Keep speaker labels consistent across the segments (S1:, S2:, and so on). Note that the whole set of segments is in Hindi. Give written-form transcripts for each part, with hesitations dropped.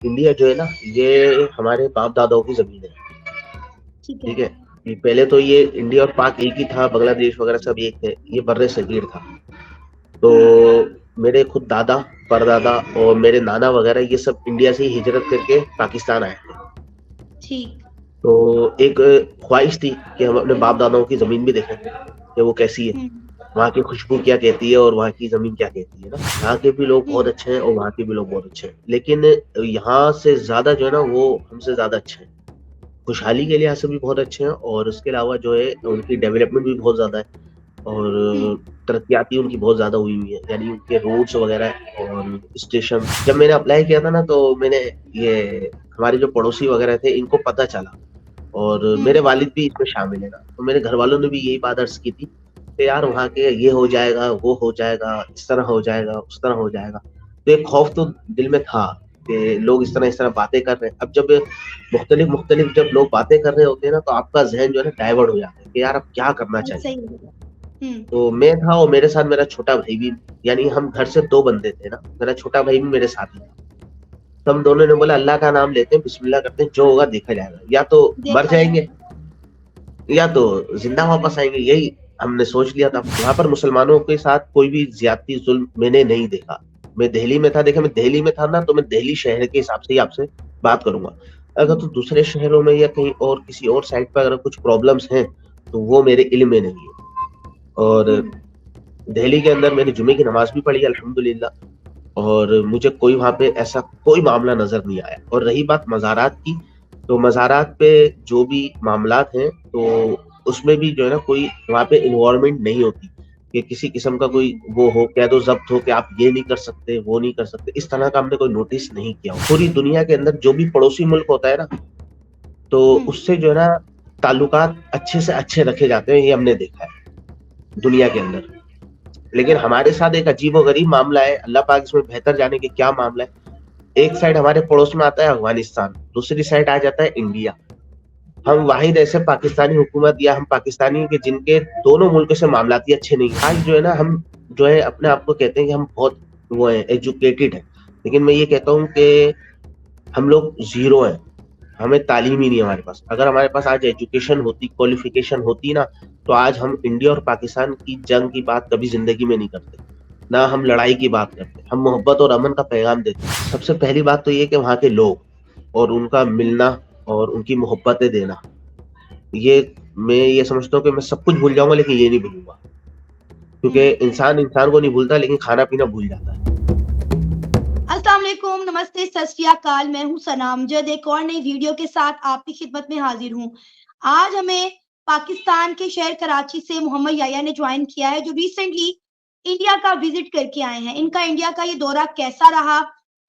S1: इंडिया जो है ना, ये हमारे बाप दादाओं की जमीन है।
S2: ठीक है।
S1: ठीक है। ये पहले तो ये इंडिया और पाक एक ही था, बांग्लादेश वगैरह सब एक थे, ये बर्रे सगीर था। तो
S2: हम्म।
S1: मेरे खुद दादा, परदादा और मेरे नाना वगैरह ये सब इंडिया से ही हिजरत करके पाकिस्तान आए थे।
S2: ठीक।
S1: तो एक ख्वाहिश थी कि हम अपने बाप दादाओं की जमीन भी देखें कि वो कैसी है,
S2: हम्म।
S1: वहाँ की खुशबू क्या कहती है और वहाँ की जमीन क्या कहती है ना। यहाँ के भी लोग बहुत
S2: हम्म।
S1: अच्छे हैं और वहाँ के भी लोग बहुत अच्छे हैं, लेकिन यहाँ से ज्यादा जो है ना वो हमसे ज्यादा अच्छे हैं। खुशहाली के लिहाज से भी बहुत अच्छे हैं और उसके अलावा जो है उनकी डेवलपमेंट भी बहुत ज्यादा है
S2: हम्म।
S1: और तरक्याती उनकी बहुत ज्यादा हुई हुई है, यानी उनके रोड्स वगैरह और स्टेशन। जब मैंने अप्लाई किया था ना तो मैंने ये हमारे जो पड़ोसी वगैरह थे इनको पता चला और मेरे
S2: हम्म।
S1: वालिद भी इसमें शामिल है ना, तो मेरे घर वालों ने भी यही बात अर्ज की थी कि यार वहाँ के ये हो जाएगा, वो हो जाएगा, इस तरह हो जाएगा, उस तरह हो जाएगा। तो एक खौफ तो दिल में था कि लोग इस तरह बातें कर रहे हैं। अब जब मुख्तलिफ मुख्तलिफ जब लोग बातें कर रहे होते हैं ना, तो आपका जहन जो है ना डाइवर्ट हो जाता है कि यार अब क्या करना
S2: बात
S1: चाहिए।
S2: सही है। हम्म।
S1: तो मैं था और मेरे साथ मेरा छोटा भाई भी, यानी हम घर से दो बंदे थे ना, मेरा छोटा भाई भी मेरे साथ ही था। तो हम दोनों ने बोला अल्लाह का नाम लेते हैं, बिस्मिल्लाह करते हैं, जो होगा देखा जाएगा, या तो मर
S2: देखा
S1: जाएंगे
S2: जाएगा।
S1: या तो जिंदा वापस आएंगे, यही हमने सोच लिया था। वहां पर मुसलमानों के साथ कोई भी ज्यादती जुल्म मैंने नहीं देखा। मैं दिल्ली में था, देखा मैं दिल्ली में था ना, तो मैं दिल्ली शहर के हिसाब से ही आपसे बात करूंगा। अगर तो दूसरे शहरों में या कहीं और किसी और साइड पर अगर कुछ प्रॉब्लम्स हैं तो वो मेरे इल्म में नहीं है। और
S2: हम्म।
S1: दिल्ली के अंदर मैंने जुमे की नमाज भी पढ़ी अल्हम्दुलिल्लाह, और मुझे कोई वहां पे ऐसा कोई मामला नजर नहीं आया। और रही बात मज़ारात की, तो मज़ारात पे जो भी मामलात हैं तो उसमें भी जो है ना कोई वहाँ पे इन्वॉल्वमेंट नहीं होती कि किसी किस्म का कोई
S2: हम्म।
S1: वो हो, कह दो जब्त हो कि आप ये नहीं कर सकते, वो नहीं कर सकते, इस तरह का हमने कोई नोटिस नहीं किया। पूरी दुनिया के अंदर जो भी पड़ोसी मुल्क होता है ना, तो
S2: हम्म।
S1: उससे जो है ना ताल्लुकात अच्छे से अच्छे रखे जाते हैं, ये हमने देखा है दुनिया के अंदर। लेकिन हमारे साथ एक अजीबो गरीब मामला है, अल्लाह पाक इसमें बेहतर जाने के क्या मामला है। एक साइड हमारे पड़ोस में आता है अफगानिस्तान, दूसरी साइड आ जाता है इंडिया। हम वाहिद ऐसे पाकिस्तानी हुकूमत या हम पाकिस्तानी के जिनके दोनों मुल्कों से मामलाती अच्छे नहीं हैं। आज जो है ना हम जो है अपने आप को कहते हैं कि हम बहुत वो है, एजुकेटेड है, लेकिन मैं ये कहता हूँ कि हम लोग जीरो हैं। हमें तालीम ही नहीं है हमारे पास। अगर हमारे पास आज एजुकेशन होती, क्वालिफिकेशन होती ना, तो आज हम इंडिया और पाकिस्तान की जंग की बात कभी जिंदगी में नहीं करते, ना हम लड़ाई की बात करते, हम मोहब्बत और अमन का पैगाम देते। सबसे पहली बात तो ये कि वहाँ के लोग और उनका मिलना और उनकी मोहब्बतें देना, ये मैं ये समझता हूँ कि मैं सब कुछ भूल जाऊंगा लेकिन ये नहीं भूलूंगा, क्योंकि
S2: हम्म।
S1: इंसान इंसान को नहीं भूलता लेकिन खाना पीना भूल जाता है।
S2: अस्सलाम वालेकुम, नमस्ते, सत श्री अकाल। मैं हूँ सनामजद, एक और नई वीडियो के साथ आपकी खिदमत में हाजिर हूँ। आज हमें पाकिस्तान के शहर कराची से मोहम्मद याया ने ज्वाइन किया है, जो रिसेंटली इंडिया का विजिट करके आए हैं। इनका इंडिया का ये दौरा कैसा रहा,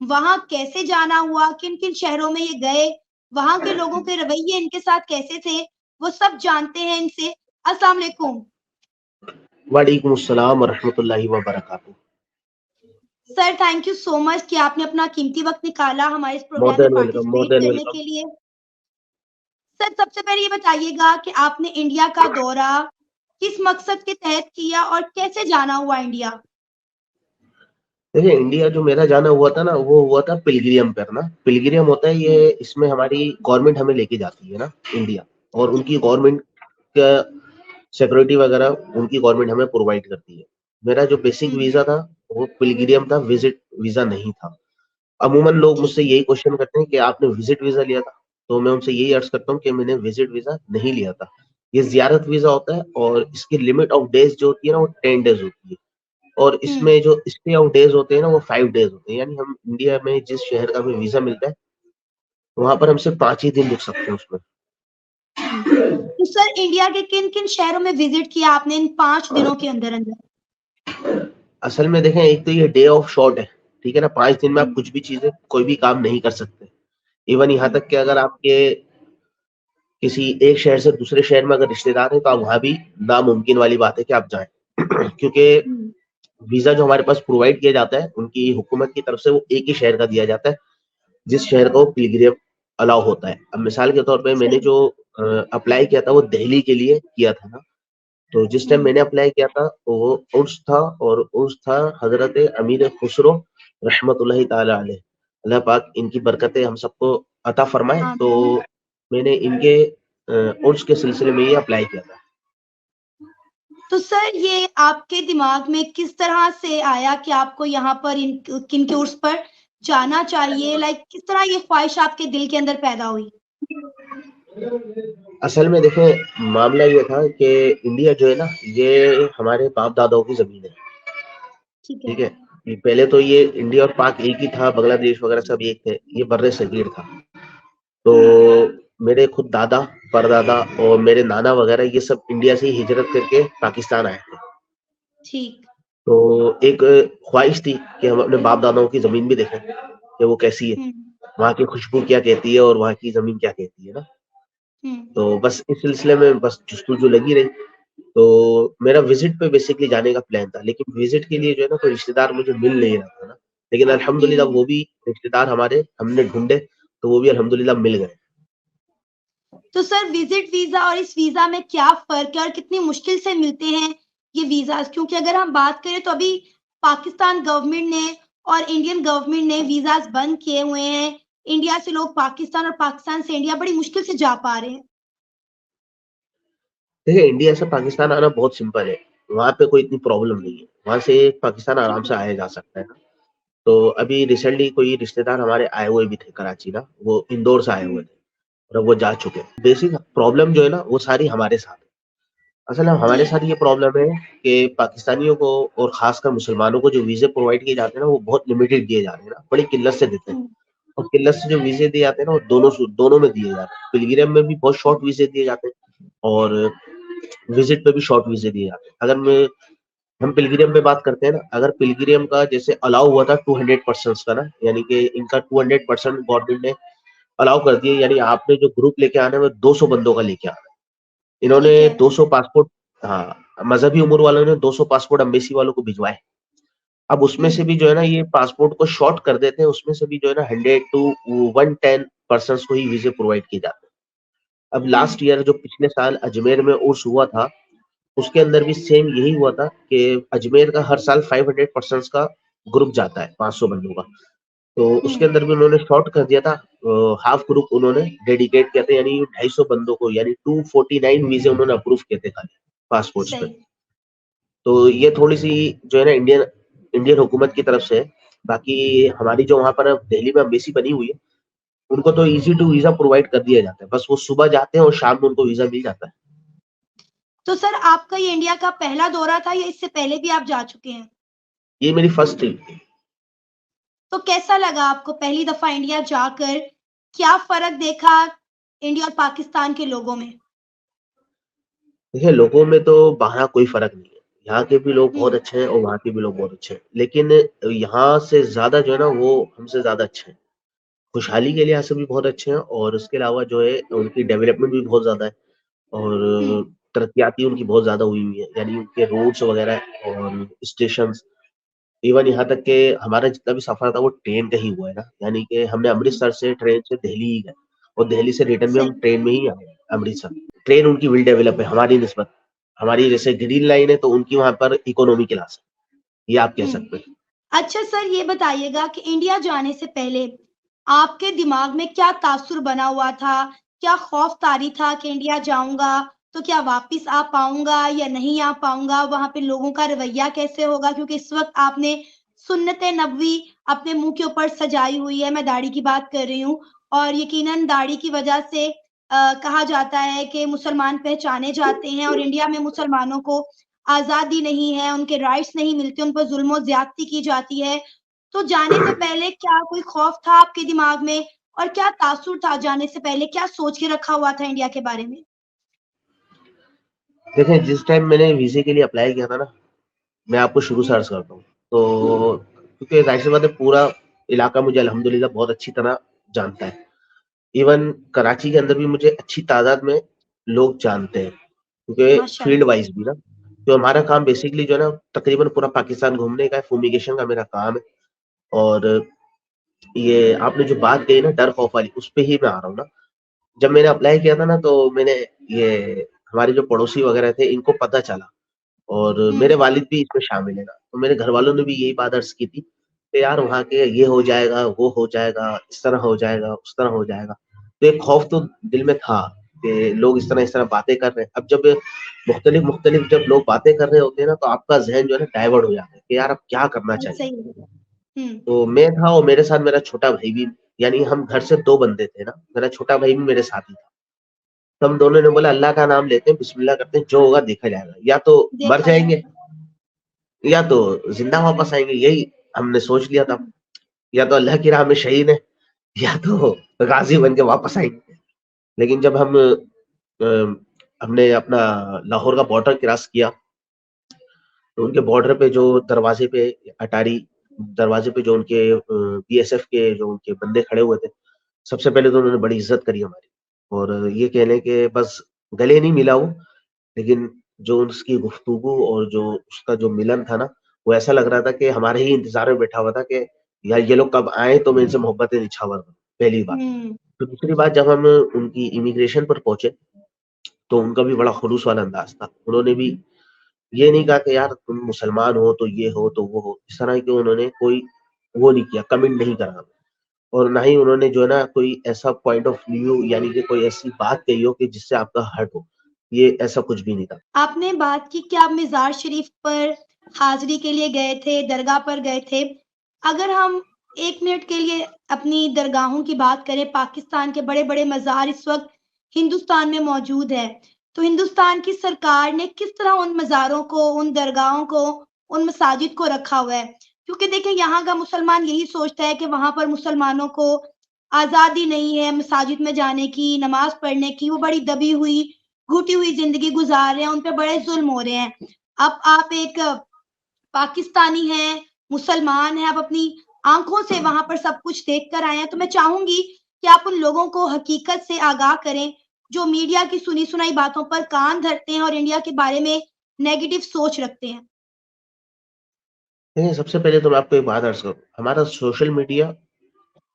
S2: वहाँ कैसे जाना हुआ, किन किन शहरों में ये गए, वहाँ के लोगों के रवैये इनके साथ कैसे थे, वो सब जानते हैं इनसे। अस्सलाम वालेकुम
S1: वालेकुम अस्सलाम रहमतुल्लाहि व बरकातहू।
S2: Sir, thank you so much कि आपने अपना कीमती वक्त निकाला हमारे इस
S1: मोर
S2: प्रोग्राम में
S1: then welcome, more
S2: participate
S1: then
S2: करने
S1: वेलकम।
S2: के लिए। सर, सबसे पहले ये बताइएगा कि आपने इंडिया का दौरा किस मकसद के तहत किया और कैसे जाना हुआ इंडिया?
S1: देखिए, इंडिया जो मेरा जाना हुआ था ना, वो हुआ था पिलग्रिम पर ना। पिलग्रिम होता है
S2: हुँ।
S1: ये, इसमें हमारी गवर्नमेंट हमें लेके जाती है ना इंडिया, और
S2: ठीक
S1: उनकी
S2: है।
S1: गवर्नमेंट का सिक्योरिटी वगैरह उनकी गवर्नमेंट हमें प्रोवाइड करती है। मेरा जो बेसिक
S2: हुँ।
S1: वीज़ा था, वो पिलग्रिम था, विज़िट वीज़ा नहीं था। अमूमन लोग
S2: ठीक
S1: मुझसे
S2: है।
S1: यही क्वेश्चन करते हैं कि आपने विज़िट वीज़ा लिया था? तो मैं उनसे यही अर्ज़ करता हूँ कि मैंने विज़िट वीज़ा नहीं लिया था। ये ज़ियारत वीज़ा होता है और इसकी लिमिट ऑफ डेज़ जो होती है ना, वो 10 डेज़ होती है। और
S2: हुँ।
S1: इसमें जो स्टे ऑफ डेज़ होते हैं ना, वो 5 डेज़ होते हैं। यानी हम इंडिया में जिस शहर का हमें वीज़ा मिलता है, वहाँ पर हम सिर्फ़ 5 ही दिन रुक सकते हैं उसमें।
S2: हुँ। तो सर, इंडिया के किन-किन शहरों में विज़िट किया आपने इन 5 दिनों के अंदर-अंदर?
S1: असल में देखें, एक तो ये डे ऑफ शॉर्ट है, ठीक है ना? 5 दिन में आप
S2: हुँ।
S1: कुछ भी चीज़ें, कोई भी काम नहीं कर सकते। इवन यहाँ
S2: हुँ।
S1: तक कि अगर आपके किसी एक शहर से दूसरे शहर में अगर रिश्तेदार हैं, तो आप वहाँ भी नामुमकिन वाली बात है कि आप जाएँ। क्योंकि
S2: हुँ।
S1: वीज़ा जो हमारे पास प्रोवाइड किया जाता है, उनकी हुकूमत की तरफ से वो एक ही शहर का दिया जाता है, जिस शहर को पिलग्रिम अलाउ होता है। अब मिसाल के तौर पे मैंने
S2: सही।
S1: जो अप्लाई किया था वो दिल्ली के लिए किया था ना, तो जिस टाइम
S2: हुँ।
S1: मैंने अप्लाई किया था तो वो उर्स था, और उर्स था हज़रत अमीर खुसरो रहमतुल्लाहि ताला अलैह। अल्लाह पाक इनकी बरकतें हम सबको अता फरमाए। तो
S2: आमीन।
S1: मैंने इनके उर्स के सिलसिले में ये अप्लाई किया था।
S2: तो सर ये आपके दिमाग में किस तरह से आया कि आपको यहाँ पर किनके उर्स पर जाना चाहिए? लाइक किस तरह ये ख्वाहिश आपके दिल के अंदर पैदा हुई?
S1: असल में देखें, मामला ये था कि इंडिया जो है ना, ये हमारे बाप दादाओं की ज़मीन है,
S2: ठीक है।
S1: ठीक है? ये पहले तो ये इंडिया और पाक एक ही था, बांग्लादेश वगैरह सब एक थे, ये बर्रे सगीर था। तो मेरे खुद दादा, परदादा और मेरे नाना वगैरह ये सब इंडिया से ही हिजरत करके पाकिस्तान आए थे।
S2: ठीक।
S1: तो एक ख्वाहिश थी कि हम अपने बाप दादाओं की ज़मीन भी देखें कि वो कैसी है,
S2: हुँ,
S1: वहाँ की खुशबू क्या कहती है और वहाँ की ज़मीन क्या कहती है ना?
S2: हुँ।
S1: तो बस इस सिलसिले में बस जुस्तजू लगी रही। तो मेरा विज़िट पे बेसिकली जाने का प्लान था, लेकिन विज़िट के लिए जो है ना कोई रिश्तेदार मुझे मिल नहीं रहा था ना। लेकिन अल्हम्दुलिल्लाह
S2: हुँ।
S1: वो भी रिश्तेदार हमारे हमने ढूँढे, तो वो भी अल्हम्दुलिल्लाह मिल गए।
S2: तो सर विज़िट वीज़ा और इस वीज़ा में क्या फ़र्क है और कितनी मुश्किल से मिलते हैं ये वीज़ाज़? क्योंकि अगर हम बात करें तो अभी पाकिस्तान गवर्नमेंट ने और इंडियन गवर्नमेंट ने वीज़ाज़ बंद किए हुए हैं। इंडिया से लोग पाकिस्तान और पाकिस्तान से इंडिया बड़ी मुश्किल से जा पा रहे हैं।
S1: देखिए, इंडिया से पाकिस्तान आना बहुत सिंपल है, वहाँ पे कोई इतनी प्रॉब्लम नहीं है, वहाँ से पाकिस्तान आराम से आया जा सकता है ना। तो अभी रिसेंटली कोई रिश्तेदार हमारे आए हुए भी थे कराची ना, वो इंदौर से आए हुए थे और अब वो जा चुके हैं। बेसिक प्रॉब्लम जो है ना, वो सारी हमारे साथ है। असल में
S2: जी।
S1: हमारे साथ ये प्रॉब्लम है कि पाकिस्तानियों को और खासकर मुसलमानों को जो वीज़े प्रोवाइड किए जाते हैं ना, वो बहुत लिमिटेड दिए जा रहे हैं ना, बड़ी किल्लत से देते हैं।
S2: हुँ,
S1: और किल्लत से जो वीज़े दिए जाते हैं ना, वो दोनों में दिए जाते हैं। पिलग्रिम में भी बहुत शॉर्ट वीज़े दिए जाते हैं और विज़िट पे भी शॉर्ट वीज़े दिए जाते हैं। अगर मैं हम पिलग्रिम पे बात करते हैं ना, अगर पिलग्रिम का जैसे अलाउ हुआ था 200 पर्सन्स का ना, यानी कि इनका
S2: हुँ।
S1: 200% गवर्नमेंट ने अलाउ कर दिया, यानी आपने जो ग्रुप लेके आना है वो 200 बंदों का लेके आना है। इन्होंने
S2: ठीक है।
S1: 200 पासपोर्ट, हाँ, मज़हबी उम्र वालों ने 200 पासपोर्ट एम्बेसी वालों को भिजवाए। अब उसमें
S2: हुँ,
S1: से भी जो है ना ये पासपोर्ट को शॉर्ट कर देते हैं, उसमें से भी जो है ना 100 टू 110 पर्सन्स को ही वीज़े प्रोवाइड किए जाते हैं। अब
S2: हुँ,
S1: लास्ट ईयर जो पिछले साल अजमेर में उर्स हुआ था, उसके अंदर भी सेम यही हुआ था कि अजमेर का हर साल 500 पर्सन्स का ग्रुप जाता है, 500 बंदों का। तो
S2: हुँ।
S1: उसके अंदर भी उन्होंने शॉर्ट कर दिया था, हाफ ग्रुप उन्होंने डेडिकेट किया था, यानी 250 बंदों को, यानी 249 वीज़े उन्होंने अप्रूव किए थे खाली पासपोर्ट्स पे।
S2: सही।
S1: तो ये थोड़ी-सी जो है ना इंडियन इंडियन हुकूमत की तरफ से है। बाकी हमारी जो वहाँ पर अब दिल्ली में एम्बेसी बनी हुई है, उनको तो ईज़ी टू वीज़ा प्रोवाइड कर दिया जाता है। बस वो सुबह जाते हैं और शाम में उनको वीज़ा मिल जाता है।
S2: तो सर आपका ये इंडिया का पहला दौरा था या इससे पहले भी आप जा चुके हैं?
S1: ये मेरी फर्स्ट ट्रिप थी।
S2: तो कैसा लगा आपको पहली दफ़ा इंडिया जाकर? क्या फ़र्क देखा इंडिया और पाकिस्तान के लोगों में?
S1: देखिए, लोगों में तो वहाँ कोई फ़र्क नहीं है। यहाँ के भी लोग बहुत
S2: हुँ,
S1: अच्छे हैं और वहाँ के भी लोग बहुत अच्छे हैं। लेकिन यहाँ से ज़्यादा जो है ना वो हमसे ज़्यादा अच्छे हैं। खुशहाली के लिहाज़ से भी बहुत अच्छे हैं और उसके अलावा जो है उनकी डेवलपमेंट भी बहुत ज़्यादा है
S2: हुँ,
S1: और तरक्कियाती उनकी बहुत ज़्यादा हुई हुई है। यानी उनके रोड्स वग़ैरह और स्टेशंस, इवन यहाँ तक कि हमारा जितना भी सफ़र था वो ट्रेन का ही हुआ है ना। यानी कि हमने
S2: हुँ,
S1: अमृतसर से ट्रेन से दिल्ली ही गए और दिल्ली से रिटर्न भी हम
S2: सही।
S1: ट्रेन में ही आए अमृतसर। ट्रेन उनकी वेल डेवलप है हमारी निस्बत। हमारी जैसे ग्रीन लाइन है तो उनकी वहाँ पर इकोनॉमी क्लास है। ये आप कह
S2: हुँ।
S1: सकते हैं।
S2: अच्छा सर ये बताइएगा कि इंडिया जाने से पहले आपके दिमाग में क्या तासुर बना हुआ था? क्या खौफ तारी था कि इंडिया जाऊँगा तो क्या वापिस आ पाऊँगा या नहीं आ पाऊँगा? वहाँ पे लोगों का रवैया कैसे होगा? क्योंकि इस वक़्त आपने सुन्नत-ए नबवी अपने मुँह के ऊपर सजाई हुई है, मैं दाढ़ी की बात कर रही हूँ और यकीनन दाढ़ी की वजह से कहा जाता है कि मुसलमान पहचाने जाते हैं और इंडिया में मुसलमानों को आज़ादी नहीं है, उनके राइट्स नहीं मिलते, उन पर ज़ुल्म और ज़्यादती की जाती है। तो जाने से पहले क्या कोई खौफ था आपके दिमाग में और क्या तासुर था जाने से पहले? क्या सोच के रखा हुआ था इंडिया के बारे में?
S1: देखें, जिस टाइम मैंने वीज़े के लिए अप्लाई किया था ना, मैं आपको शुरू से
S2: हुँ,
S1: अर्ज़ करता हूँ। तो क्योंकि ज़ाहिर-सी बात है पूरा इलाका मुझे अल्हम्दुलिल्लाह बहुत अच्छी तरह जानता है। इवन कराची के अंदर भी मुझे अच्छी तादाद में लोग जानते हैं, क्योंकि फील्ड
S2: माशाअल्लाह।
S1: वाइज़ भी ना, तो हमारा काम बेसिकली जो है ना तकरीबन पूरा पाकिस्तान घूमने का है, फ्यूमिगेशन का मेरा काम है। और ये आपने जो बात कही ना डर खौफ वाली, उस पे ही मैं आ रहा हूँ ना। जब मैंने अप्लाई किया था ना तो मैंने ये हमारे जो पड़ोसी वगैरह थे इनको पता चला और
S2: हुँ,
S1: मेरे वालिद भी इसमें शामिल है ना, तो मेरे घरवालों ने भी यही बात अर्ज़ की थी कि यार वहाँ के ये हो जाएगा, वो हो जाएगा, इस तरह हो जाएगा, उस तरह हो जाएगा। तो एक खौफ तो दिल में था कि लोग इस तरह बातें कर रहे हैं। अब जब मुख्तलिफ जब लोग बातें कर रहे होते हैं ना, तो आपका ज़हन जो है ना डाइवर्ट हो जाता है कि यार अब क्या करना
S2: बहुत
S1: चाहिए?
S2: सही है। हुँ,
S1: तो मैं था और मेरे साथ मेरा छोटा भाई भी, यानी हम घर से 2 बंदे थे ना, मेरा छोटा भाई भी मेरे साथ ही था। तो हम दोनों ने बोला अल्लाह का नाम लेते हैं, बिस्मिल्लाह करते हैं, जो होगा देखा जाएगा। या तो मर
S2: देखा
S1: जाएँगे
S2: जाएगा।
S1: या तो ज़िंदा वापस आएँगे, यही हमने सोच लिया था।
S2: हुँ,
S1: या तो अल्लाह की राह में शहीद हैं, या तो गाज़ी बन के वापस आएँगे। लेकिन जब हम हमने अपना लाहौर का बॉर्डर क्रॉस किया, तो उनके बॉर्डर पे जो दरवाज़े पे अटारी दरवाज़े पे जो उनके बीएसएफ के जो उनके बंदे खड़े हुए थे, सबसे पहले तो उन्होंने बड़ी इज़्ज़त करी हमारी। और ये कह लें कि बस गले नहीं मिला वो, लेकिन जो उसकी गुफ्तगू और जो उसका जो मिलन था ना, वो ऐसा लग रहा था कि हमारे ही इंतज़ार में बैठा हुआ था कि यार ये लोग कब आएँ तो मैं इनसे मोहब्बतें निछावर करूँ, पहली बात।
S2: हुँ,
S1: फिर दूसरी बात, जब हम उनकी इमिग्रेशन पर पहुँचे, तो उनका भी बड़ा खुलूस वाला अंदाज़ था। उन्होंने भी ये नहीं कहा कि यार तुम मुसलमान हो तो ये हो तो वो हो, इस तरह के उन्होंने कोई वो नहीं किया, कमेंट नहीं करा हमें। और ना ही उन्होंने जो है ना कोई ऐसा पॉइंट ऑफ व्यू, यानी कि कोई ऐसी बात कही हो कि जिससे आपका हर्ट हो, ये ऐसा कुछ भी नहीं था।
S2: आपने बात की कि आप मज़ार शरीफ पर हाज़िरी के लिए गए थे, दरगाह पर गए थे। अगर हम 1 मिनट के लिए अपनी दरगाहों की बात करें, पाकिस्तान के बड़े-बड़े मज़ार इस वक़्त हिंदुस्तान में मौजूद हैं। तो हिंदुस्तान की सरकार ने किस तरह उन मज़ारों को, उन दरगाहों को, उन मसाजिद को रखा हुआ है? क्योंकि देखिए यहाँ का मुसलमान यही सोचता है कि वहाँ पर मुसलमानों को आज़ादी नहीं है मसाजिद में जाने की, नमाज़ पढ़ने की, वो बड़ी दबी हुई घुटी हुई ज़िंदगी गुज़ार रहे हैं, उन पे बड़े ज़ुल्म हो रहे हैं। अब आप एक पाकिस्तानी हैं, मुसलमान हैं, आप अपनी आँखों से वहाँ पर सब कुछ देख कर आए हैं, तो मैं चाहूँगी कि आप उन लोगों को हकीकत से आगाह करें, जो मीडिया की सुनी-सुनाई बातों पर कान धरते हैं और इंडिया के बारे में नेगेटिव सोच रखते हैं।
S1: देखिए, सबसे पहले तो मैं आपको एक बात अर्ज़ करूँ, हमारा सोशल मीडिया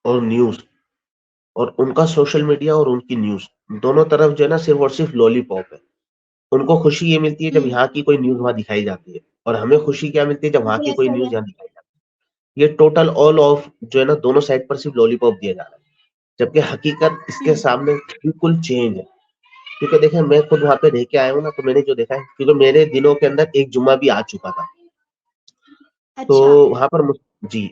S1: और न्यूज़, और उनका सोशल मीडिया और उनकी न्यूज़, दोनों तरफ जो है ना सिर्फ़ और सिर्फ़ लॉलीपॉप है। उनको खुशी ये मिलती है जब
S2: हुँ,
S1: यहाँ की कोई न्यूज़ वहाँ दिखाई जाती है, और हमें खुशी क्या मिलती है जब वहाँ
S2: बिल्कुल
S1: की कोई
S2: ऐसा ही
S1: न्यूज़
S2: है।
S1: यहाँ दिखाई जाती है। ये टोटल ऑल ऑफ जो है ना दोनों साइड पर सिर्फ़ लॉलीपॉप दिया जा रहा है, जबकि हकीकत इसके
S2: हुँ,
S1: सामने बिल्कुल चेंज है। क्योंकि देखिए मैं खुद वहाँ पे रह के आया हूँ ना, तो मैंने जो देखा है, क्योंकि मेरे दिनों के अंदर एक जुम्मा भी आ चुका था। तो
S2: अच्छा।
S1: वहाँ पर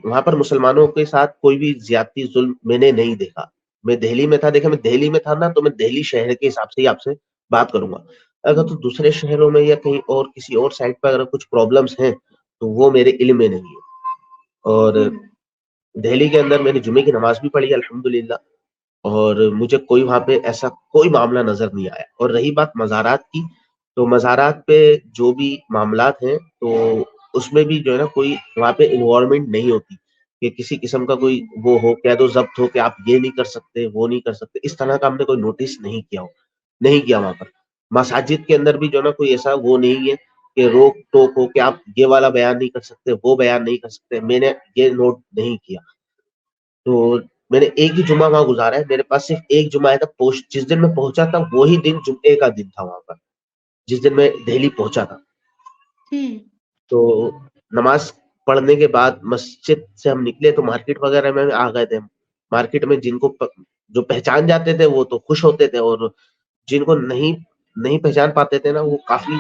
S1: वहाँ पर मुसलमानों के साथ कोई भी ज़्यादती ज़ुल्म मैंने नहीं देखा। मैं दिल्ली में था, देखिए मैं दिल्ली में था ना, तो मैं दिल्ली शहर के हिसाब से ही आपसे बात करूँगा। अगर
S2: हुँ,
S1: तो दूसरे शहरों में या कहीं और किसी और साइड पे अगर कुछ प्रॉब्लम्स हैं, तो वो मेरे इल्म में नहीं है। और
S2: हुँ,
S1: दिल्ली के अंदर मैंने जुमे की नमाज़ भी पढ़ी अल्हम्दुलिल्लाह, और मुझे कोई वहाँ पे ऐसा कोई मामला नज़र नहीं आया। और रही बात मज़ारात की, तो मज़ारात पे जो भी मामलात हैं, तो उसमें भी जो है ना कोई वहाँ पे इन्वॉल्वमेंट नहीं होती कि किसी किस्म का कोई
S2: हुँ,
S1: वो हो, कैद ओ ज़ब्त हो कि आप ये नहीं कर सकते, वो नहीं कर सकते। इस तरह का हमने कोई नोटिस नहीं किया वहाँ पर। मसाजिद के अंदर भी जो है ना कोई ऐसा वो नहीं है कि रोक-टोक हो कि आप ये वाला बयान नहीं कर सकते, वो बयान नहीं कर सकते। मैंने ये नोट नहीं किया। तो मैंने एक ही जुम्मा वहाँ गुज़ारा है, मेरे पास सिर्फ़ एक जुम्मा आया था, जिस दिन मैं पहुँचा था वही दिन जुम्मे का दिन था वहाँ पर, जिस दिन मैं दिल्ली पहुँचा था।
S2: हुँ,
S1: तो नमाज़ पढ़ने के बाद मस्जिद से हम निकले तो मार्केट वग़ैरह में आ गए थे हम। मार्केट में जिनको जो पहचान जाते थे वो तो खुश होते थे, और जिनको नहीं नहीं पहचान पाते थे ना, वो काफ़ी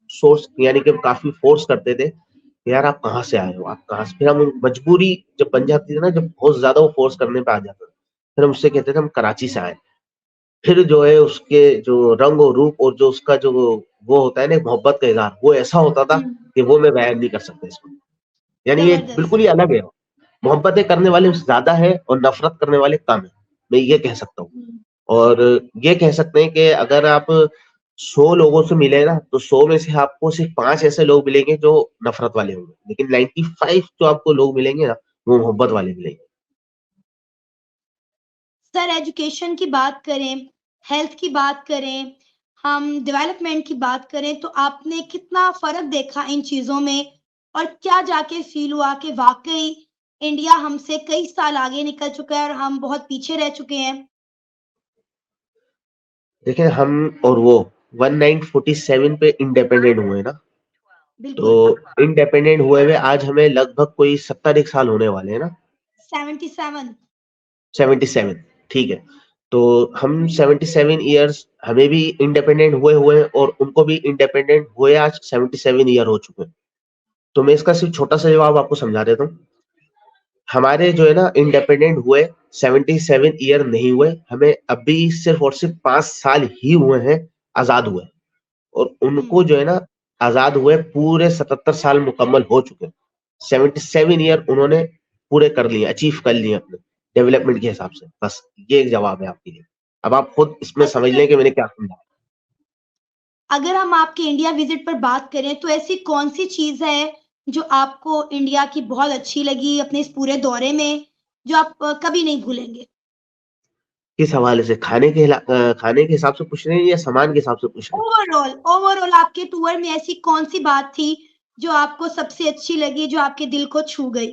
S1: सोर्स यानी कि काफ़ी फ़ोर्स करते थे, कि यार आप कहाँ से आए हो? आप कहाँ से? फिर हम मजबूरी जब बन जाती थी ना, जब बहुत ज़्यादा वो फ़ोर्स करने पे आ जाता था, फिर हम उससे कहते थे हम कराची से आए हैं। फिर जो है उसके जो रंग और रूप और जो उसका जो वो होता है ना मोहब्बत का इज़हार, वो ऐसा होता था
S2: हुँ,
S1: कि वो मैं बयान नहीं कर सकता इसमें। यानी ये
S2: ज़बरदस्त।
S1: बिल्कुल ही अलग है। मोहब्बतें करने वाले ज़्यादा है और नफ़रत करने वाले कम है। मैं ये कह सकता हूँ।
S2: हुँ,
S1: और ये कह सकते हैं कि अगर आप 100 लोगों से मिले ना, तो 100 में से आपको सिर्फ़ 5 ऐसे लोग मिलेंगे जो नफ़रत वाले होंगे। लेकिन 95 जो आपको लोग मिलेंगे ना, वो मोहब्बत वाले मिलेंगे।
S2: सर एजुकेशन की बात करें, हेल्थ की बात करें, हम डेवलपमेंट की बात करें, तो आपने कितना फ़र्क देखा इन चीज़ों में? और क्या जाके फ़ील हुआ कि वाक़ई इंडिया हमसे कई साल आगे निकल चुका है और हम बहुत पीछे रह चुके हैं?
S1: देखिए हम और वो 1947 पे इंडिपेंडेंट हुए ना, तो
S2: बिल्कुल।
S1: इंडिपेंडेंट हुए हुए आज हमें लगभग कोई 70 एक साल होने वाले हैं ना।
S2: 77।
S1: 77, ठीक है। तो हम 77 ईयर्स हमें भी इंडिपेंडेंट हुए हुए हैं और उनको भी इंडिपेंडेंट हुए आज 77 ईयर हो चुके हैं। तो मैं इसका सिर्फ छोटा सा जवाब आपको समझा देता हूँ। हमारे जो है ना इंडिपेंडेंट हुए 77 ईयर नहीं हुए, हमें अभी सिर्फ और सिर्फ 5 साल ही हुए हैं आजाद हुए, और
S2: हुँ।
S1: उनको जो है ना आजाद हुए पूरे 77 साल मुकम्मल हो चुके हैं। 77 ईयर उन्होंने पूरे कर लिए, अचीव कर लिए अपने डेवलपमेंट के हिसाब से। बस ये एक जवाब है आपके लिए। अब आप खुद इसमें समझ
S2: अच्छा,
S1: लें कि मैंने क्या समझा।
S2: अगर हम आपके इंडिया विज़िट पर बात करें तो ऐसी कौन-सी चीज़ है जो आपको इंडिया की बहुत अच्छी लगी अपने इस पूरे दौरे में, जो आप कभी नहीं भूलेंगे?
S1: किस हवाले से, खाने के हिसाब से पूछ रहे हैं या सामान के हिसाब से पूछ रहे
S2: ओवरऑल आपके टूर में ऐसी कौन-सी बात थी जो आपको सबसे अच्छी लगी, जो आपके दिल को छू गई?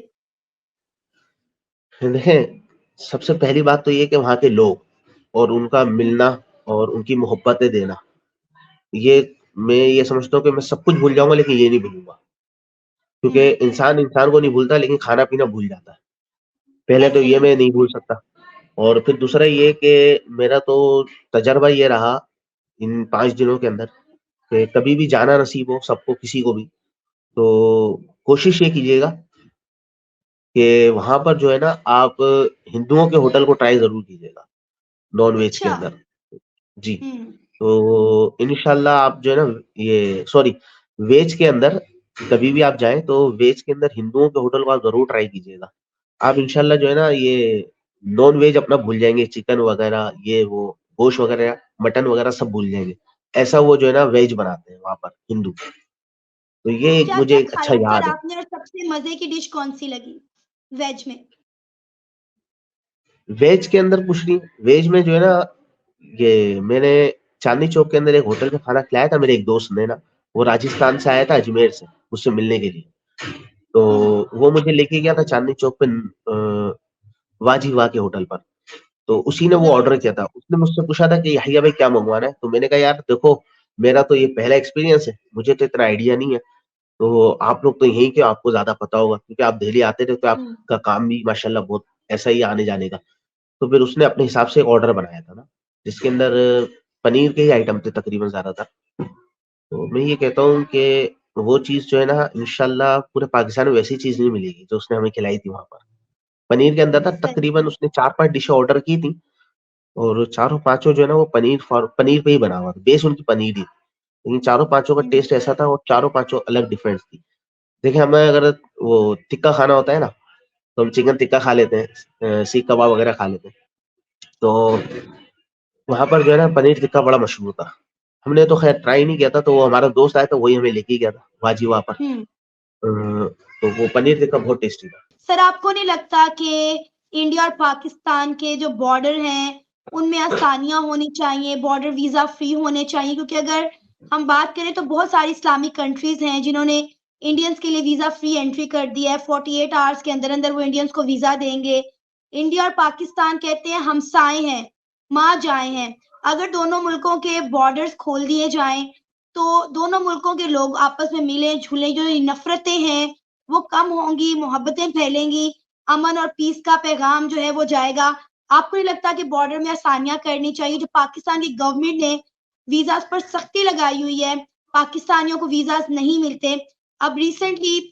S1: हैं? देखें, सबसे पहली बात तो ये कि वहाँ के लोग और उनका
S2: हुँ,
S1: मिलना और उनकी मोहब्बतें देना, ये मैं ये समझता हूँ कि मैं सब कुछ भूल जाऊँगा लेकिन ये नहीं भूलूँगा। क्योंकि
S2: हुँ,
S1: इंसान इंसान को नहीं भूलता लेकिन खाना-पीना भूल जाता है। पहले तो
S2: ऐसे
S1: ये
S2: ही।
S1: मैं नहीं भूल सकता, और फिर दूसरा ये कि मेरा तो तजुर्बा ये रहा इन 5 दिनों के अंदर कि कभी भी जाना नसीब हो सबको, किसी को भी, तो कोशिश ये कीजिएगा कि वहाँ पर जो है ना आप हिंदुओं के होटल को ट्राई ज़रूर कीजिएगा, नॉन-वेज के
S2: अच्छा।
S1: अंदर। जी,
S2: हुँ,
S1: तो इंशाल्लाह आप जो है ना ये सॉरी वेज के अंदर कभी भी आप जाएँ तो वेज के अंदर हिंदुओं के होटल को आप ज़रूर ट्राई कीजिएगा। आप इंशाल्लाह जो है ना ये नॉन-वेज अपना भूल जाएँगे, चिकन वगैरह ये वो गोश्त वगैरह, मटन वगैरह सब भूल जाएँगे। ऐसा वो जो है ना वेज बनाते हैं वहाँ पर हिंदू। तो ये एक मुझे
S2: क्या-क्या
S1: एक अच्छा
S2: खाया फिर
S1: याद है।
S2: आपने और सबसे मज़े की डिश कौन-सी लगी वेज में?
S1: वेज के अंदर कुछ नहीं, वेज में जो है ना ये मैंने चांदनी चौक के अंदर एक होटल में खाना खिलाया था मेरे एक दोस्त ने ना, वो राजस्थान से आया था अजमेर से, मुझसे मिलने के लिए। तो
S2: हुँ,
S1: वो मुझे लेके गया था चांदनी चौक पे वाह जी वाह के होटल पर। तो उसी ने वो ऑर्डर
S2: ज़बरदस्त।
S1: किया था। उसने मुझसे पूछा था कि यहिया भाई क्या मँगवाना है? तो मैंने कहा यार देखो, मेरा तो ये पहला एक्सपीरियंस है, मुझे तो इतना आइडिया नहीं है। तो आप लोग तो यहीं के हो, आपको ज़्यादा पता होगा क्योंकि आप दिल्ली आते रहते हो,
S2: हुँ,
S1: आपका काम भी माशाल्लाह बहुत ऐसा ही है आने-जाने का। तो फिर उसने अपने हिसाब से एक ऑर्डर बनाया था ना, जिसके अंदर पनीर के ही आइटम थे तकरीबन ज़्यादातर। तो मैं ये कहता हूँ कि वो चीज़ जो है ना इंशाल्लाह पूरे पाकिस्तान में वैसी चीज़ नहीं मिलेगी, जो उसने हमें खिलाई थी वहाँ पर। पनीर के अंदर था
S2: सही।
S1: तकरीबन उसने 4-5 डिशें ऑर्डर की थी, और चारों पाँचों जो है ना वो पनीर पे ही बना हुआ था, बेस उनकी पनीर ही थी। लेकिन चारों पाँचों का
S2: हुँ,
S1: टेस्ट ऐसा था और चारों पाँचों अलग डिफरेंस थी। देखिए हमें अगर वो टिक्का खाना होता है ना, तो हम चिकन टिक्का खा लेते हैं, सीख कबाब वगैरह खा लेते हैं। तो वहाँ पर जो है ना पनीर टिक्का बड़ा मशहूर था। हमने तो खैर ट्राई नहीं किया था, तो वो हमारा दोस्त आया था वही हमें लेके गया था वाजी वहाँ पर।
S2: हुँ।
S1: तो वो पनीर टिक्का बहुत टेस्टी था।
S2: सर आपको नहीं लगता कि इंडिया और पाकिस्तान के जो बॉर्डर हैं, उनमें आसानियाँ होनी चाहिए, बॉर्डर वीज़ा फ्री होने चाहिए? क्योंकि अगर हम बात करें तो बहुत सारी इस्लामिक कंट्रीज़ हैं जिन्होंने इंडियंस के लिए वीज़ा फ्री एंट्री कर दिया है, 48 आवर्स के अंदर-अंदर वो इंडियंस को वीज़ा देंगे। इंडिया और पाकिस्तान कहते हैं हमसाए हैं, माँ-जाए हैं। अगर दोनों मुल्कों के बॉर्डर्स खोल दिए जाएँ, तो दोनों मुल्कों के लोग आपस में मिलें-जुलें, जो ये नफ़रतें हैं वो कम होंगी, मोहब्बतें फैलेंगी, अमन और पीस का पैगाम जो है वो जाएगा। आपको नहीं लगता कि बॉर्डर में आसानियाँ करनी चाहिए? जो पाकिस्तान की गवर्नमेंट ने वीज़ाज़ पर सख्ती लगाई हुई है, पाकिस्तानियों को वीज़ाज़ नहीं मिलते। अब रिसेंटली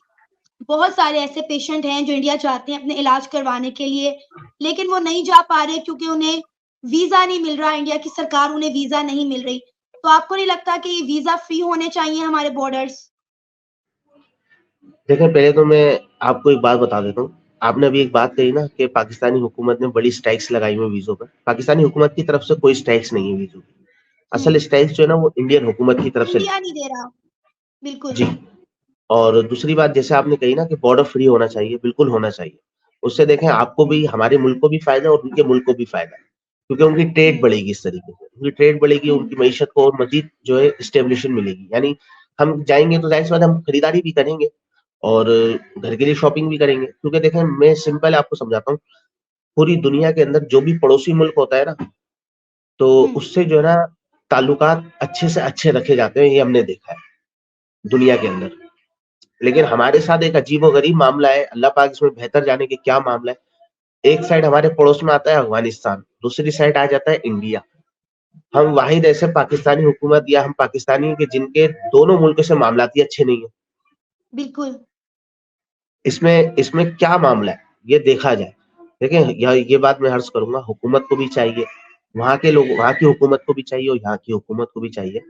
S2: बहुत सारे ऐसे पेशेंट हैं जो इंडिया चाहते हैं अपने इलाज करवाने के लिए, लेकिन वो नहीं जा पा रहे क्योंकि उन्हें वीज़ा नहीं मिल रहा, इंडिया की सरकार उन्हें वीज़ा नहीं मिल रही। तो आपको नहीं लगता कि वीज़ा फ्री होने चाहिए हमारे बॉर्डर्स?
S1: देखिए पहले तो मैं आपको एक बात बता देता हूँ। आपने अभी एक बात कही ना कि पाकिस्तानी हुकूमत ने बड़ी स्ट्राइक्स लगाई हुई है वीज़ों पे। पाकिस्तानी हुकूमत की तरफ से कोई स्ट्राइक्स नहीं है वीज़ों की।
S2: हुँ,
S1: असल स्ट्राइक्स जो है ना वो इंडियन हुकूमत की तरफ से।
S2: इंडिया नहीं दे रहा। बिल्कुल।
S1: जी। और दूसरी बात जैसे आपने कही ना कि बॉर्डर फ्री होना चाहिए, बिल्कुल होना चाहिए। उससे देखें आपको भी, हमारे मुल्क को भी फ़ायदा है और उनके मुल्क को भी फ़ायदा है। क्योंकि उनकी ट्रेड
S2: हुँ,
S1: बढ़ेगी इस तरीके से। उनकी ट्रेड बढ़ेगी,
S2: हुँ,
S1: उनकी मईशत को और मज़ीद जो है स्टेबलिशन मिलेगी। यानी हम जाएँगे तो ज़ाहिर-सी बात है हम खरीदारी भी करेंगे और घर के लिए शॉपिंग भी करेंगे। क्योंकि देखें मैं सिंपल आपको समझाता हूँ, पूरी दुनिया के अंदर जो भी पड़ोसी मुल्क होता है ना, तो
S2: हुँ,
S1: उससे जो है ना ताल्लुकात अच्छे से अच्छे रखे जाते हैं, ये हमने देखा है दुनिया के अंदर। लेकिन हमारे साथ एक अजीबो-गरीब मामला है, अल्लाह पाक इसमें बेहतर जाने कि क्या मामला है। एक साइड हमारे पड़ोस में आता है अफ़गानिस्तान, दूसरी साइड आ जाता है इंडिया। हम वाहिद ऐसे पाकिस्तानी हुकूमत या हम पाकिस्तानी हैं कि जिनके दोनों मुल्कों से मामलात ही अच्छे नहीं हैं।
S2: बिल्कुल।
S1: इसमें इसमें क्या मामला है, ये देखा जाए। देखिए, ये बात मैं अर्ज़ करूँगा, हुकूमत को भी चाहिए, वहाँ के लोग वहाँ की हुकूमत को भी चाहिए और यहाँ की हुकूमत को भी चाहिए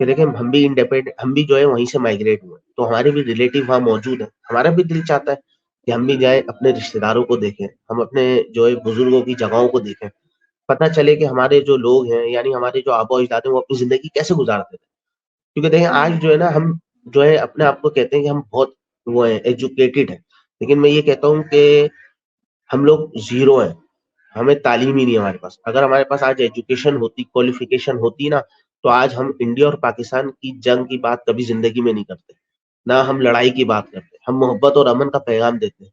S1: कि देखिए हम भी जो है वहीं से माइग्रेट हुए, तो हमारे भी रिलेटिव वहाँ मौजूद हैं। हमारा भी दिल चाहता है कि हम भी जाएँ, अपने रिश्तेदारों को देखें, हम अपने जो है बुज़ुर्गों की जगहों को देखें। पता चले कि हमारे जो लोग हैं, यानी हमारे जो आबा-ओ-अजदाद हैं, वो अपनी ज़िंदगी कैसे गुज़ारते थे। क्योंकि देखिए आज
S2: हुँ,
S1: जो है ना, हम जो है अपने आप को कहते हैं कि हम बहुत वो हैं, एजुकेटेड हैं। लेकिन मैं ये कहता हूँ कि हम लोग ज़ीरो हैं, हमें तालीम ही नहीं है हमारे पास। अगर हमारे पास आज एजुकेशन होती, क्वालिफ़िकेशन होती ना, तो आज हम इंडिया और पाकिस्तान की जंग की बात कभी ज़िंदगी में नहीं करते। ना हम लड़ाई की बात करते, हम मोहब्बत और अमन का पैगाम देते हैं,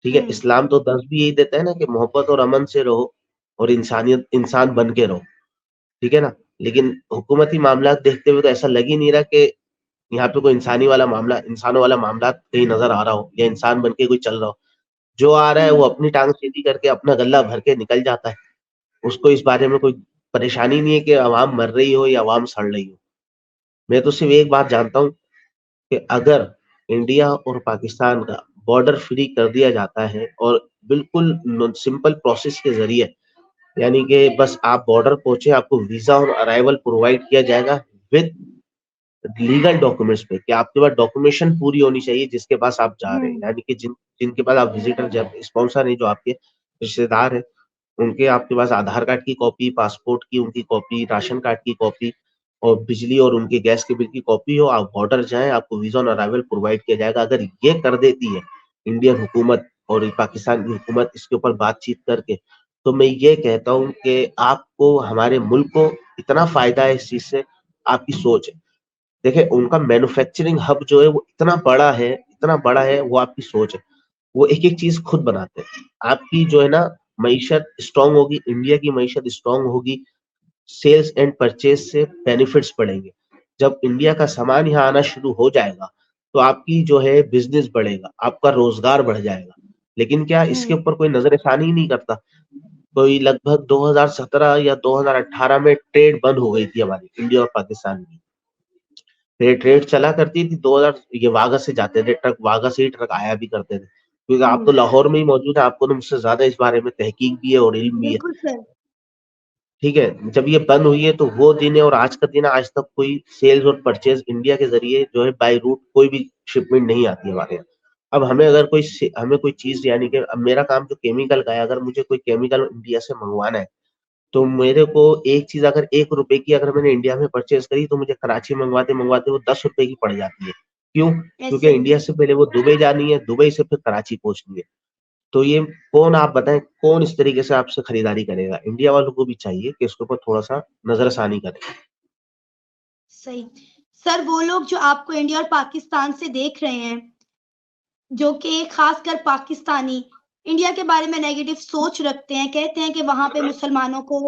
S1: ठीक है?
S2: हुँ,
S1: इस्लाम तो दर्स भी यही देता है ना कि मोहब्बत और अमन से रहो और इंसान बन के रहो, ठीक है ना? लेकिन हुकूमती मामलात देखते हुए तो ऐसा लग ही नहीं रहा कि यहाँ पे कोई इंसानों वाला मामला कहीं नज़र आ रहा हो या इंसान बन के कोई चल रहा हो। जो आ रहा है वो
S2: हुँ,
S1: अपनी टाँग सीधी करके अपना गल्ला भर के निकल जाता है। उसको इस बारे में कोई परेशानी नहीं है कि अवाम मर रही हो या अवाम सड़ रही हो। मैं तो सिर्फ़ एक बात जानता हूँ कि अगर इंडिया और पाकिस्तान का बॉर्डर फ्री कर दिया जाता है और बिल्कुल न सिंपल प्रोसेस के ज़रिए, यानी कि बस आप बॉर्डर पहुँचे, आपको वीज़ा और अराइवल प्रोवाइड किया जाएगा विद लीगल डॉक्यूमेंट्स पे कि आपके पास डॉक्यूमेंटेशन पूरी होनी चाहिए जिसके पास आप जा रहे हैं।
S2: हुँ,
S1: यानी कि जिनके पास आप विज़िटर जब स्पॉन्सर हैं, जो आपके रिश्तेदार हैं, उनके आपके पास आधार कार्ड की कॉपी, पासपोर्ट की उनकी कॉपी, राशन कार्ड की कॉपी और बिजली और उनके गैस के बिल की कॉपी हो, आप बॉर्डर जाएँ, आपको वीज़ा ऑन अराइवल प्रोवाइड किया जाएगा। अगर ये कर देती है इंडियन हुकूमत और ये पाकिस्तान की हुकूमत इसके ऊपर बातचीत करके, तो मैं ये कहता हूँ कि आपको, हमारे मुल्क को इतना फ़ायदा है इस चीज़ से, आपकी सोच है। देखिए, उनका मैन्युफैक्चरिंग हब जो है वो इतना बड़ा है, वो आपकी सोच है। वो एक-एक चीज़ खुद बनाते हैं। आपकी जो है ना मईशत स्ट्रॉन्ग होगी, इंडिया की मईशत स्ट्रॉन्ग होगी, सेल्स एंड परचेज़ से बेनिफिट्स बढ़ेंगे। जब इंडिया का सामान यहाँ आना शुरू हो जाएगा, तो आपकी जो है बिज़नेस बढ़ेगा, आपका रोज़गार बढ़ जाएगा। लेकिन क्या इसके
S2: हुँ,
S1: ऊपर कोई नज़र-ए-षानी ही नहीं करता? कोई लगभग 2017 या 2018 में ट्रेड बंद हो गई थी हमारी इंडिया और पाकिस्तान की। ट्रेड चला करती थी 2000, ये वाघा से जाते थे ट्रक, वाघा से ही ट्रक आया भी करते थे। क्योंकि आप तो
S2: हुँ,
S1: लाहौर में ही मौजूद हैं, आपको तो मुझसे ज़्यादा इस बारे में तहकीक भी है और इल्म भी है।
S2: बिल्कुल सर।
S1: ठीक है? जब ये बंद हुई है तो वो दिन है और आज का दिन है, आज तक कोई सेल्स और परचेज़ इंडिया के ज़रिए जो है बाय रूट कोई भी शिपमेंट नहीं आती हमारे यहाँ। अब हमें कोई चीज़, यानी कि अब मेरा काम जो केमिकल का है, अगर मुझे कोई केमिकल इंडिया से मँगवाना है, तो मेरे को एक चीज़ अगर ₹1 की अगर मैंने इंडिया में परचेज़ करी, तो मुझे कराची मँगवाते-मँगवाते वो ₹10 की पड़ जाती है। क्यों? क्योंकि
S2: ऐसे ही।
S1: इंडिया से पहले वो दुबई जानी है, दुबई से फिर कराची पहुँचनी है। तो ये कौन, आप बताएँ, कौन इस तरीके से आपसे खरीदारी करेगा? इंडिया वालों को भी चाहिए कि इसके ऊपर थोड़ा-सा नज़रसानी करें।
S2: सही। सर वो लोग जो आपको इंडिया और पाकिस्तान से देख रहे हैं, जो कि खासकर पाकिस्तानी इंडिया के बारे में नेगेटिव सोच रखते हैं, कहते हैं कि वहाँ पे मुसलमानों को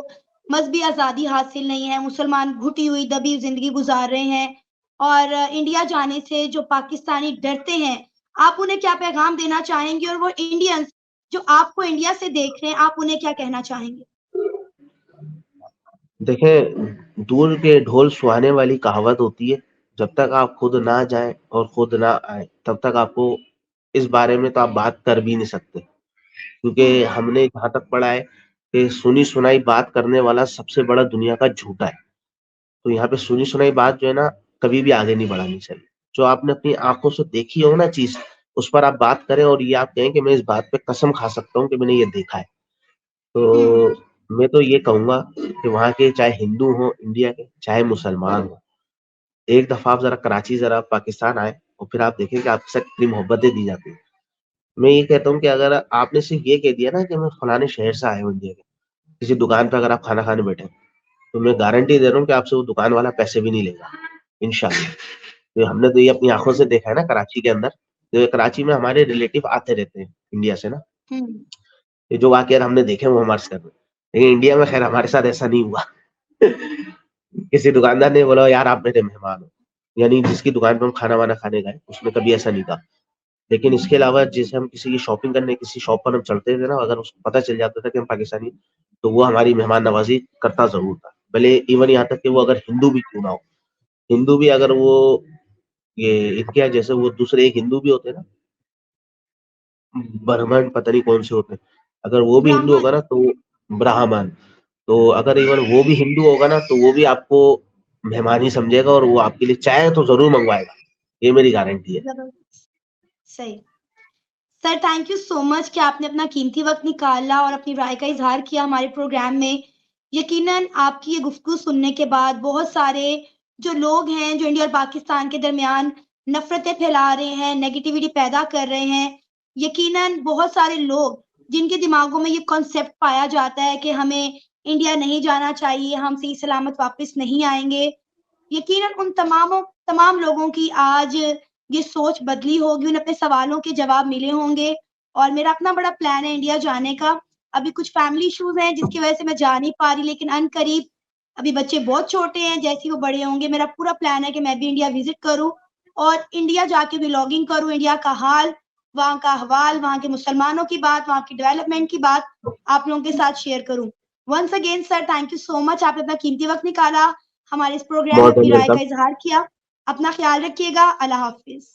S2: मज़हबी आज़ादी हासिल नहीं है, मुसलमान घुटी हुई दबी ज़िंदगी गुज़ार रहे हैं और इंडिया जाने से जो पाकिस्तानी डरते हैं, आप उन्हें क्या पैगाम देना चाहेंगे? और वो इंडियंस जो आपको इंडिया से देख रहे हैं, आप उन्हें क्या कहना चाहेंगे?
S1: देखें, दूर के ढोल सुहाने वाली कहावत होती है, जब तक आप खुद ना जाएँ और खुद ना आएँ, तब तक आपको इस बारे में तो आप बात कर भी नहीं सकते। क्योंकि
S2: हुँ,
S1: हमने जहाँ तक पढ़ा है कि सुनी-सुनाई बात करने वाला सबसे बड़ा दुनिया का झूठा है। तो यहाँ पे सुनी-सुनाई बात जो है ना, कभी भी आगे नहीं बढ़ानी चाहिए। जो आपने अपनी आँखों से देखी हो ना चीज़, उस पर आप बात करें और ये आप कहें कि मैं इस बात पे कसम खा सकता हूँ कि मैंने ये देखा है।
S2: हुँ,
S1: तो मैं तो ये कहूँगा कि वहाँ के चाहे हिंदू हों इंडिया के, चाहे मुसलमान हों, एक दफ़ा आप ज़रा पाकिस्तान आएँ और फिर आप देखें कि आपके साथ कितनी मोहब्बतें दी जाती हैं। मैं ये कहता हूँ कि अगर आपने सिर्फ़ ये कह दिया ना कि मैं फलाने शहर से आया हूँ इंडिया के, किसी दुकान पे अगर आप खाना खाने बैठे, तो मैं गारंटी दे रहा हूँ कि आपसे वो दुकान वाला पैसे भी नहीं लेगा, इंशाअल्लाह। तो हमने तो ये अपनी आँखों से देखा है ना कराची के अंदर, तो ये कराची में हमारे रिलेटिव आते रहते हैं इंडिया से ना,
S2: हुँ,
S1: ये जो वाक़यात हमने देखे हैं वो हमारे साथ हुए। लेकिन इंडिया में ख़ैर हमारे साथ ऐसा नहीं हुआ। किसी दुकानदार ने बोला, यार आप मेरे मेहमान हो। यानी जिसकी दुकान पे हम खाना वाना खाने गए, उसने कभी ऐसा नहीं कहा। लेकिन इसके अलावा जैसे हम किसी की शॉपिंग करने किसी शॉप पर हम चलते थे ना, अगर उसको पता चल जाता था कि हम पाकिस्तानी, तो वो हमारी मेहमान नवाजी करता जरूर था, भले इवन यहाँ तक कि वो अगर हिंदू भी क्यों ना हो। हिंदू भी अगर वो ये इनके यहाँ जैसे वो दूसरे एक हिंदू भी होते हैं ना, ब्राह्मण पता नहीं कौन से होते हैं, अगर वो भी हिंदू होगा
S2: ब्राह्मण।
S1: ना तो ब्राह्मण, तो अगर इवन वो भी हिंदू होगा ना, तो वो भी आपको मेहमान ही समझेगा और वो आपके लिए चाय तो जरूर मंगवाएगा, ये मेरी गारंटी है।
S2: जबरदस्त। सही। Sir thank you so much कि आपने अपना कीमती वक्त निकाला और अपनी राय का इजहार किया हमारे प्रोग्राम में। यकीनन आपकी ये गुफ्तगू सुनने के बाद बहुत सारे जो लोग हैं, जो इंडिया और पाकिस्तान के दरमियान नफ़रतें फैला रहे हैं, नेगेटिविटी पैदा कर रहे हैं, यकीनन बहुत सारे लोग जिनके दिमागों में ये कॉन्सेप्ट पाया जाता है कि हमें इंडिया नहीं जाना चाहिए, हम सही सलामत वापस नहीं आएँगे। यकीनन उन तमाम लोगों की आज ये सोच बदली होगी, उन्हें अपने सवालों के जवाब मिले होंगे और मेरा अपना बड़ा प्लान है इंडिया जाने का। अभी कुछ फैमिली इश्यूज़ हैं जिसकी वज़ह से मैं जा नहीं पा रही, लेकिन अनकरीब अभी बच्चे बहुत छोटे हैं, जैसे ही वो बड़े होंगे मेरा पूरा प्लान है कि मैं भी इंडिया विज़िट करूँ और इंडिया जाके व्लॉगिंग करूँ, इंडिया का हाल, वहाँ का अहवाल, वहाँ के मुसलमानों की बात, वहाँ की डेवलपमेंट की बात आप लोगों के साथ शेयर करूँ। Once again sir thank you so much, आपने अपना कीमती वक़्त निकाला, हमारे इस प्रोग्राम में
S1: बहुत
S2: अपनी राय का
S1: वेलकम।
S2: इज़हार किया। अपना ख़्याल रखिएगा। अल्लाह हाफ़िज़।